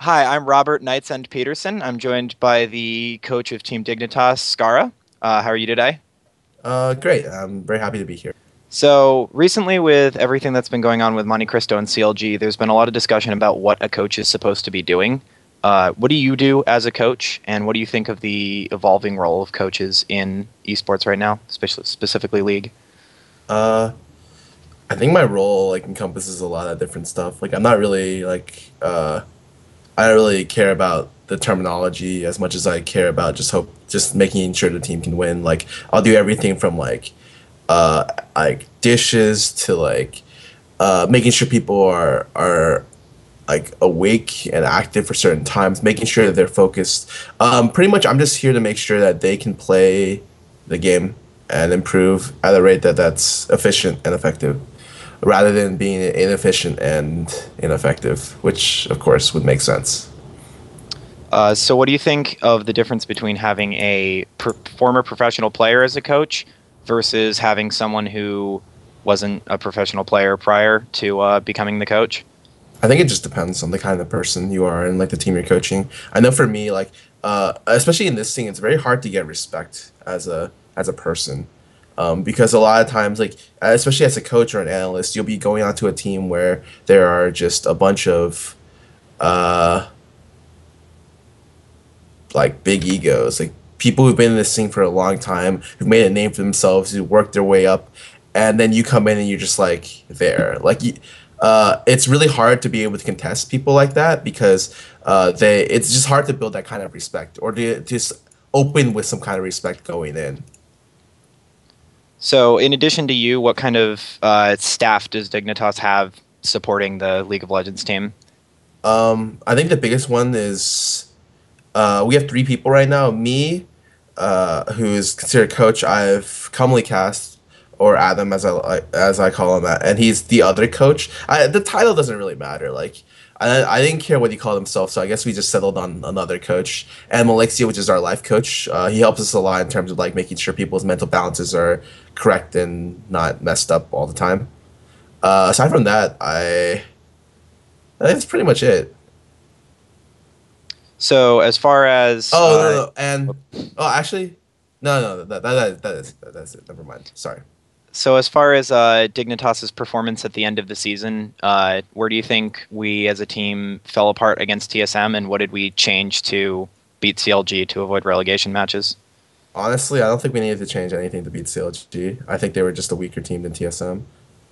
Hi, I'm Robert Nightsend Peterson. I'm joined by the coach of Team Dignitas, Scarra. How are you today? Great. I'm very happy to be here. So, recently, with everything that's been going on with Monte Cristo and CLG, there's been a lot of discussion about what a coach is supposed to be doing. What do you do as a coach, and what do you think of the evolving role of coaches in esports right now, especially specifically League? Uh, I think my role encompasses a lot of different stuff. I'm not really I don't really care about the terminology as much as I care about just making sure the team can win. I'll do everything from uh dishes to making sure people are awake and active for certain times, making sure that they're focused. Pretty much, I'm just here to make sure that they can play the game and improve at a rate that's efficient and effective, rather than being inefficient and ineffective, which of course would make sense. So, what do you think of the difference between having a former professional player as a coach versus having someone who wasn't a professional player prior to becoming the coach? I think it just depends on the kind of person you are and the team you're coaching. I know for me, especially in this thing, it's very hard to get respect as a person, because a lot of times, especially as a coach or an analyst, you'll be going onto a team where there are just a bunch of uh, big egos, like people who've been in this thing for a long time, who've made a name for themselves, who worked their way up, and then you come in and you're just there. It's really hard to be able to contest people like that because they it's just hard to build that kind of respect or to just open with some kind of respect going in. So, in addition to you, what kind of staff does Dignitas have supporting the League of Legends team? I think the biggest one is we have three people right now. Me, who is considered coach. I've commonly cast, or Adam as I call him, and he's the other coach. The title doesn't really matter. I didn't care what he called himself, so I guess we just settled on another coach. And Malexia, which is our life coach, he helps us a lot in terms of making sure people's mental balances are correct and not messed up all the time. Aside from that, I think that's pretty much it. So, as far as Oh no, no, and oh actually, no, no, that's it. Never mind. Sorry. Dignitas's performance at the end of the season, where do you think we as a team fell apart against TSM, and what did we change to beat CLG to avoid relegation matches? Honestly, I don't think we needed to change anything to beat CLG. I think they were just a weaker team than TSM.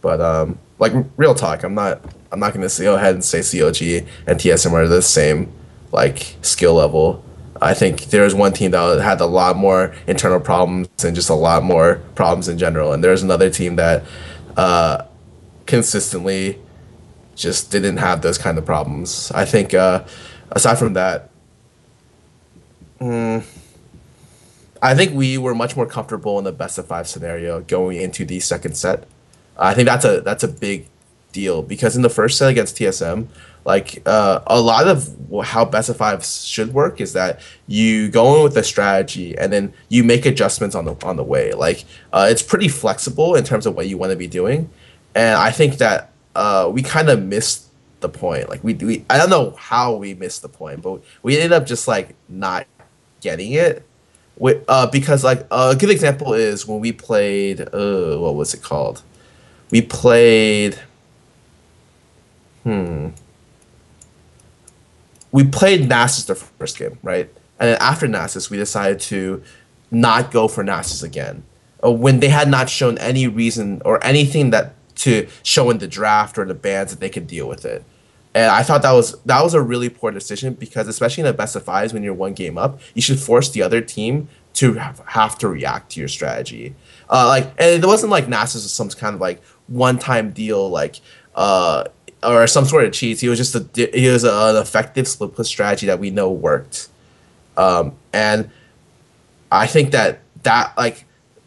But real talk, I'm not gonna go ahead and say CLG and TSM are the same skill level. I think there was one team that had a lot more internal problems and just a lot more problems in general, and there's another team that uh, consistently just didn't have those kind of problems. I think aside from that, mm, I think we were much more comfortable in the best of five scenario going into the second set. I think that's a big deal because in the first set against TSM, a lot of how best of fives should work is that you go in with a strategy and then you make adjustments on the way. It's pretty flexible in terms of what you want to be doing, and I think that we kind of missed the point. We I don't know how we missed the point, but we ended up just not getting it. Because a good example is when we played what was it called? We played hmm we played Nasus the first game, right? And then after Nasus, we decided to not go for Nasus again. When they had not shown any reason or anything that to show in the draft or the bans that they could deal with it. And I thought that was a really poor decision because especially in the best of fives when you're one game up, you should force the other team to have to react to your strategy. And it wasn't like Nasus was some kind of one time deal uh or some sort of cheats. He was an effective split push strategy that we know worked. And I think that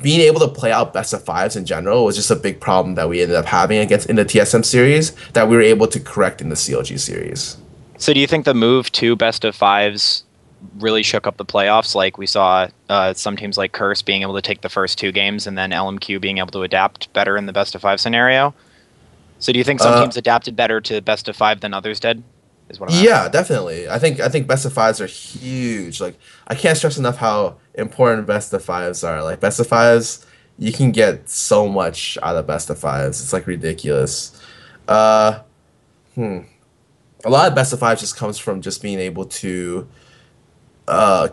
being able to play out best of fives in general was just a big problem that we ended up having against in the TSM series that we were able to correct in the CLG series. So, do you think the move to best of fives really shook up the playoffs? Like we saw some teams like Curse being able to take the first two games, and then LMQ being able to adapt better in the best of five scenario. So, do you think some Uh, teams adapted better to best of five than others did? is what I'm Yeah, asking. definitely. I think best of fives are huge. Like I can't stress enough how important best of fives are. Like best of fives, you can get so much out of best of fives. It's like ridiculous. Uh, hmm. A lot of best of fives just comes from just being able to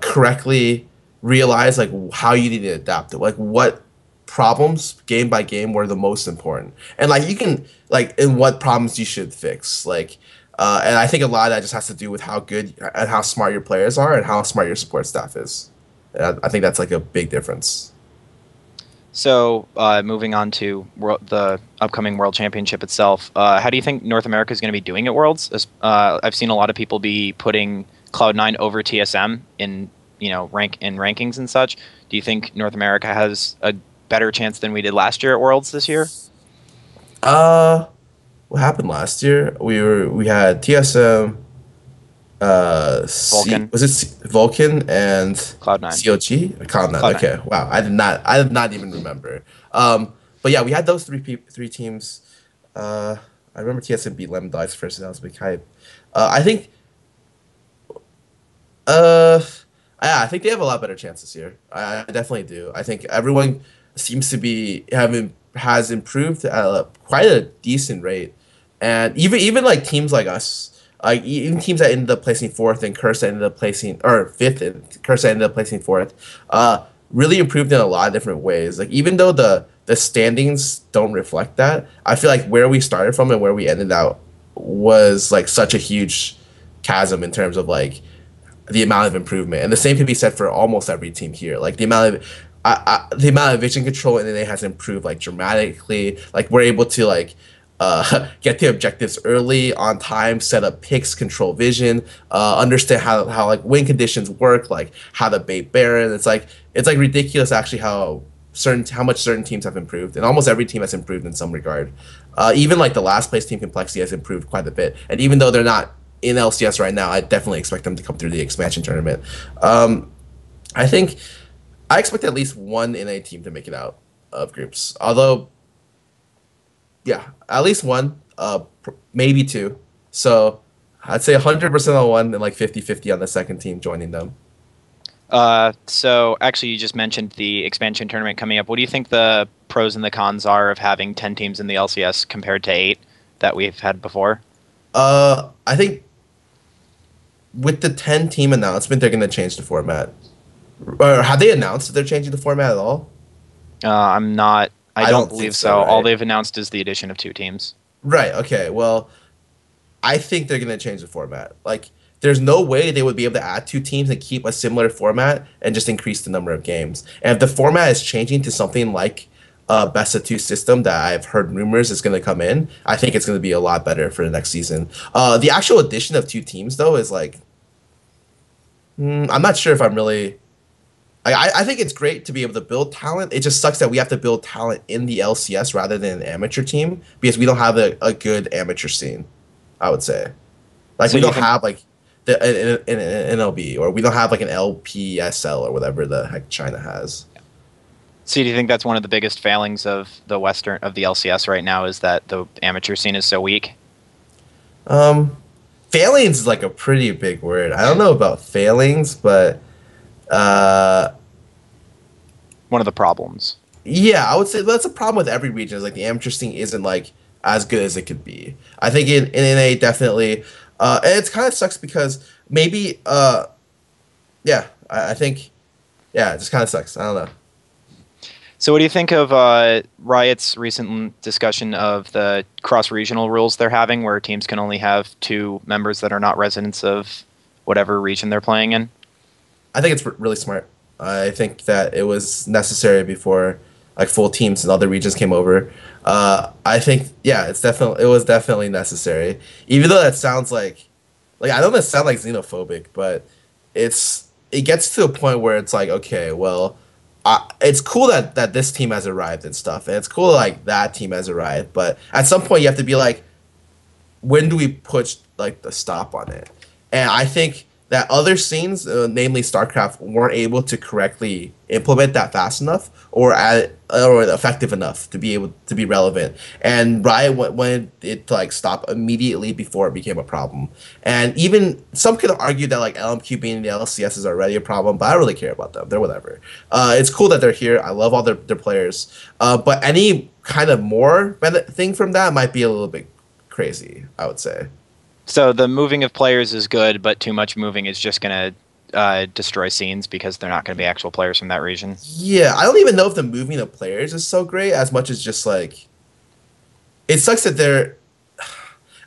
correctly realize like how you need to adapt it, like what problems game by game were the most important, and like you can like in what problems you should fix. Like, and I think a lot of that just has to do with how good and how smart your players are and how smart your support staff is. And I think that's like a big difference. So, moving on to the upcoming World Championship itself, how do you think North America is going to be doing at Worlds? I've seen a lot of people be putting Cloud9 over TSM in rankings and such. Do you think North America has a better chance than we did last year at Worlds this year? Uh, what happened last year? We had TSM, Vulcan, Vulcan and Cloud9, COG? Cloud9. Cloud9. Okay, wow. I did not even remember. But yeah, we had those three teams. Uh, I remember TSM beat Lemon Dogs first, and that was a big hype. I think, uh, yeah, I think they have a lot better chance this year. I definitely do. I think everyone seems to be having has improved at quite a decent rate, and even like teams like us, like even teams that ended up placing fourth and Curse ended up placing or fifth and Curse ended up placing fourth, really improved in a lot of different ways. Like even though the standings don't reflect that, I feel like where we started from and where we ended out was like such a huge chasm in terms of like the amount of improvement, and the same can be said for almost every team here. Like the amount of vision control in NA has improved like dramatically. Like we're able to like get the objectives early on time, set up picks, control vision, understand how like win conditions work, like how to bait Baron. It's like ridiculous actually how much certain teams have improved, and almost every team has improved in some regard. Even like the last place team complexity has improved quite a bit, and even though they're not in LCS right now, I definitely expect them to come through the expansion tournament. I think I expect at least one NA team to make it out of groups. Although, yeah, at least one, maybe two. So I'd say 100% on one and like 50-50 on the second team joining them. So actually, you just mentioned the expansion tournament coming up. What do you think the pros and the cons are of having 10 teams in the LCS compared to 8 that we've had before? I think with the 10 team announcement, they're going to change the format. Or have they announced that they're changing the format at all? I'm not. I I don't don't think believe so, so. All right? they've announced is the addition of 2 teams. Right. Okay. Well, I think they're going to change the format. Like, there's no way they would be able to add 2 teams and keep a similar format and just increase the number of games. And if the format is changing to something like a best of 2 system that I've heard rumors is going to come in, I think it's going to be a lot better for the next season. The actual addition of 2 teams, though, is like, I'm not sure if I'm really. I think it's great to be able to build talent. It just sucks that we have to build talent in the LCS rather than an amateur team because we don't have a good amateur scene, I would say. Like So we you don't think? have like an NLB, or we don't have like an LPSL or whatever the heck China has. So do you think that's one of the biggest failings of the LCS right now is that the amateur scene is so weak? Um, Failings is like a pretty big word. I don't know about failings, but uh, One of the problems. yeah, I would say that's a problem with every region. Is like the amateur scene isn't like as good as it could be. I think in NA definitely, and it kind of sucks because maybe yeah, I think yeah, it just kind of sucks. I don't know. So what do you think of Riot's recent discussion of the cross-regional rules they're having, where teams can only have 2 members that are not residents of whatever region they're playing in? I think it's really smart. I think that it was necessary before like full teams in other regions came over. I think yeah, it was definitely necessary. Even though that sounds like I don't want to sound like xenophobic, but it gets to a point where it's like okay, well, it's cool that this team has arrived and stuff, and it's cool like that team has arrived, but at some point you have to be like, when do we put like the stop on it? And I think that other scenes, namely StarCraft, weren't able to correctly implement that fast enough or effective enough to be able to be relevant. And Riot wanted it to like stop immediately before it became a problem. And even some could argue that like LMQ being in the LCS is already a problem, but I don't really care about them. They're whatever. It's cool that they're here. I love all their players. But any kind of more thing from that might be a little bit crazy, I would say. So the moving of players is good, but too much moving is just going to destroy scenes because they're not going to be actual players from that region. Yeah, I don't even know if the moving of players is so great as much as just like it sucks that they're.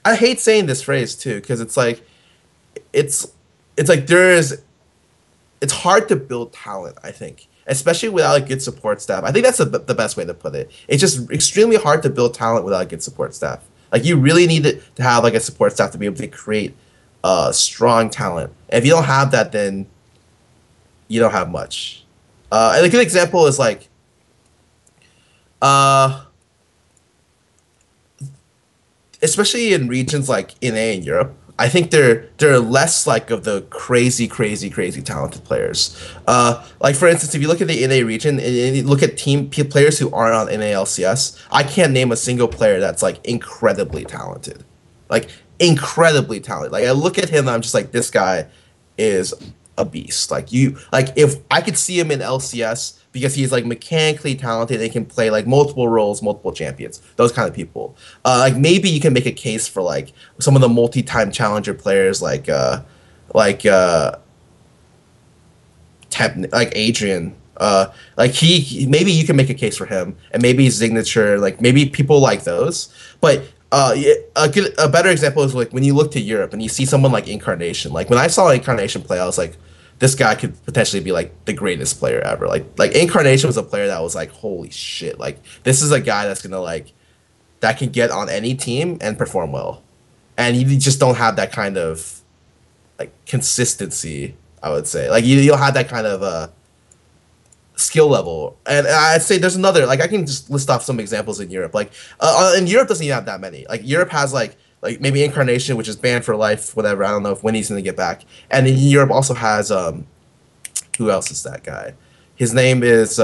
I hate saying this phrase too because it's it's like it's hard to build talent. I think, especially without a good support staff. I think that's the best way to put it. It's just extremely hard to build talent without a good support staff. Like you really need to have like a support staff to be able to create strong talent. And if you don't have that, then you don't have much. And a good example is like, especially in regions like NA in Europe, I think they're less like of the crazy talented players. Like for instance, if you look at the NA region and you look at players who aren't on NA LCS, I can't name a single player that's like incredibly talented, like incredibly talented. Like I look at him, and I'm just like, this guy is a beast. Like if I could see him in LCS because he's like mechanically talented, they can play like multiple roles, multiple champions, those kind of people. Like maybe you can make a case for like some of the multi-time challenger players like Adrian. Like maybe you can make a case for him, and maybe Signature, like maybe people like those. But a better example is like when you look to Europe and you see someone like Incarnation. Like when I saw Incarnation play, I was like, this guy could potentially be like the greatest player ever. Like Incarnation was a player that was like, holy shit! Like this is a guy that's gonna like that can get on any team and perform well, and you just don't have that kind of like consistency. I would say like you don't have that kind of skill level. And I'd say there's another, like I can just list off some examples in Europe. Like and Europe doesn't even have that many. Like Europe has like maybe Incarnation, which is banned for life, whatever. I don't know if when he's gonna get back. And in Europe also has who else is that guy? His name is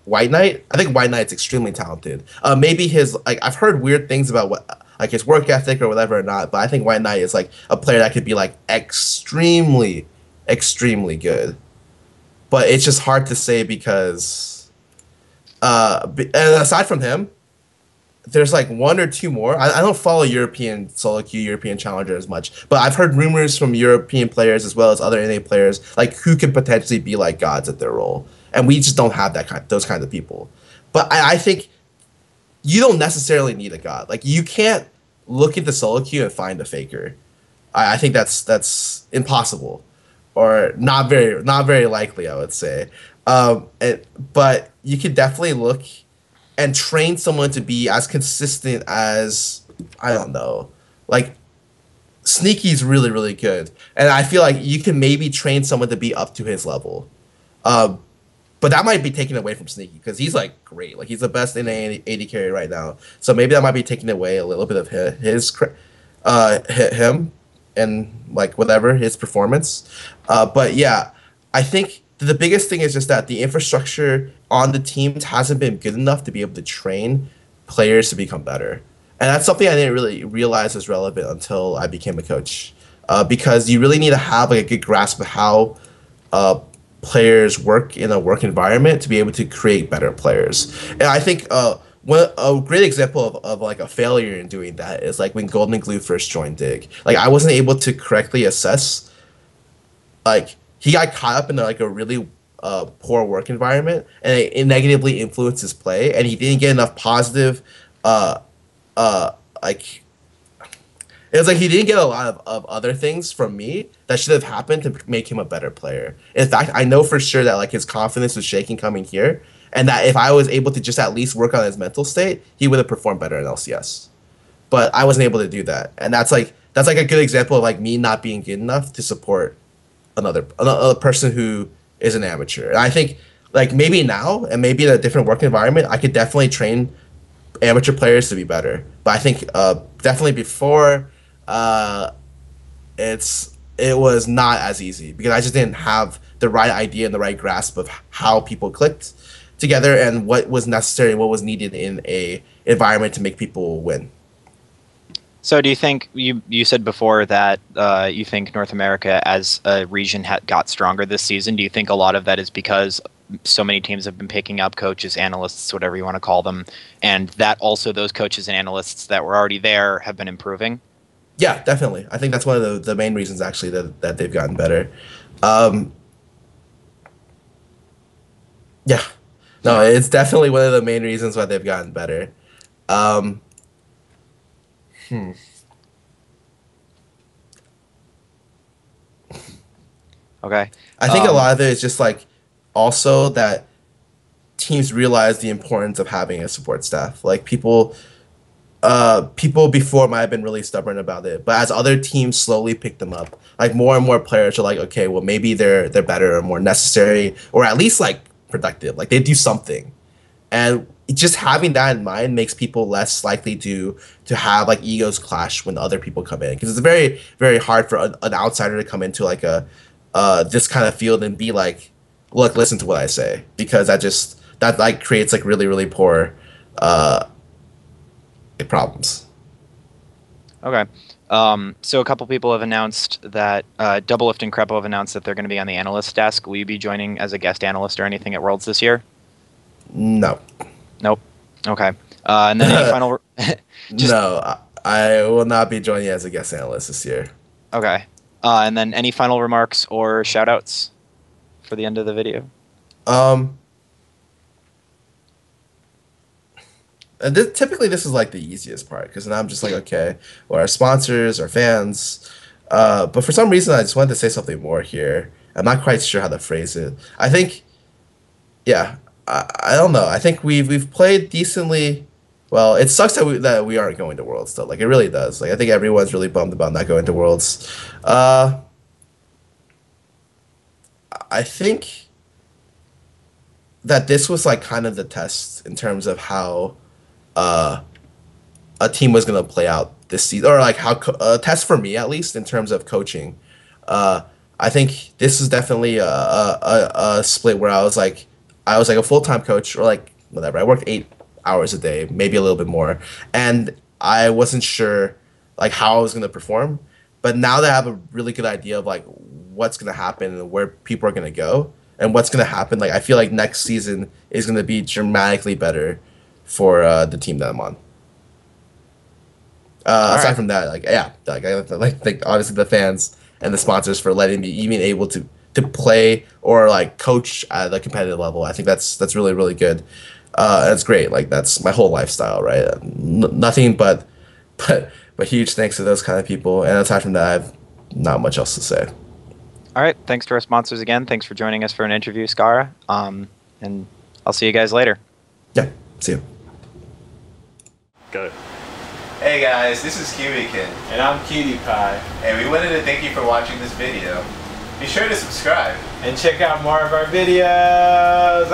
White Knight. I think White Knight's extremely talented. Maybe his like I've heard weird things about what like his work ethic or whatever or not, but I think White Knight is like a player that could be like extremely good. But it's just hard to say because and aside from him, there's like one or two more. I don't follow European solo queue, European challenger as much, but I've heard rumors from European players as well as other NA players like who could potentially be like gods at their role, and we just don't have those kind of people. But I think you don't necessarily need a god. Like you can't look at the solo queue and find a faker. I think that's impossible, or not very likely, I would say. But you could definitely look and train someone to be as consistent as, I don't know, like Sneaky's really good, and I feel like you can maybe train someone to be up to his level. But that might be taken away from Sneaky because he's like great, like he's the best in AD carry right now. So maybe that might be taking away a little bit of him and like whatever his performance. But yeah, I think the biggest thing is just that the infrastructure on the teams hasn't been good enough to be able to train players to become better. And that's something I didn't really realize was relevant until I became a coach. Because you really need to have like a good grasp of how players work in a work environment to be able to create better players. And I think a great example of like a failure in doing that is like when Golden Glue first joined Dig. Like I wasn't able to correctly assess, like he got caught up in like a really poor work environment, and it negatively influenced his play, and he didn't get enough positive like it was like he didn't get a lot of other things from me that should have happened to make him a better player. In fact, I know for sure that like his confidence was shaking coming here, and that if I was able to just at least work on his mental state, he would have performed better in LCS. But I wasn't able to do that, and that's like a good example of like me not being good enough to support another person who is an amateur. And I think like maybe now and maybe in a different work environment, I could definitely train amateur players to be better. But I think definitely before, it's it was not as easy because I just didn't have the right idea and the right grasp of how people clicked together and what was necessary, what was needed in a environment to make people win. So do you think, you said before that you think North America as a region got stronger this season. Do you think a lot of that is because so many teams have been picking up coaches, analysts, whatever you want to call them, and that also those coaches and analysts that were already there have been improving? Yeah, definitely. I think that's one of the main reasons actually that they've gotten better. Um, yeah, no, it's definitely one of the main reasons why they've gotten better. Um, Okay. I think a lot of it is just like also that teams realize the importance of having a support staff. Like people before might have been really stubborn about it, but as other teams slowly pick them up, like more and more players are like, okay, well maybe they're better or more necessary or at least like productive. Like they do something, and just having that in mind makes people less likely to have like egos clash when other people come in because it's very hard for an outsider to come into like a this kind of field and be like, look, listen to what I say, because that like creates like really poor problems. Okay. So a couple people have announced that Doublelift and Crepo have announced that they're going to be on the analyst desk. Will you be joining as a guest analyst or anything at Worlds this year? No. Nope. Okay. And then any final? No, I will not be joining as a guest analyst this year. Okay. And then any final remarks or shout outs for the end of the video? And typically this is like the easiest part because then I'm just like, okay, well, our sponsors, our fans. But for some reason, I just wanted to say something more here. I'm not quite sure how to phrase it. I think, yeah, I don't know. I think we've played decently. Well, it sucks that we aren't going to Worlds though. Like it really does. Like I think everyone's really bummed about not going to Worlds. I think that this was like kind of the test in terms of how a team was going to play out this season, or like how a test for me at least in terms of coaching. I think this is definitely a split where I was like a full-time coach or like whatever. I worked 8 hours a day, maybe a little bit more, and I wasn't sure like how I was going to perform. But now that I have a really good idea of like what's going to happen and where people are going to go and what's going to happen, like I feel like next season is going to be dramatically better for the team that I'm on. Aside right. from that, like yeah, like I like thank obviously the fans and the sponsors for letting me even able to play or like coach at the competitive level. I think that's really good. That's great. Like that's my whole lifestyle, right? Nothing but huge thanks to those kind of people. And aside from that, I have not much else to say. All right. Thanks to our sponsors again. Thanks for joining us for an interview, Scarra. And I'll see you guys later. Yeah. See you. Go. Hey guys, this is Kiwikin, And I'm Cutie Pie. and we wanted to thank you for watching this video. Be sure to subscribe. And check out more of our videos.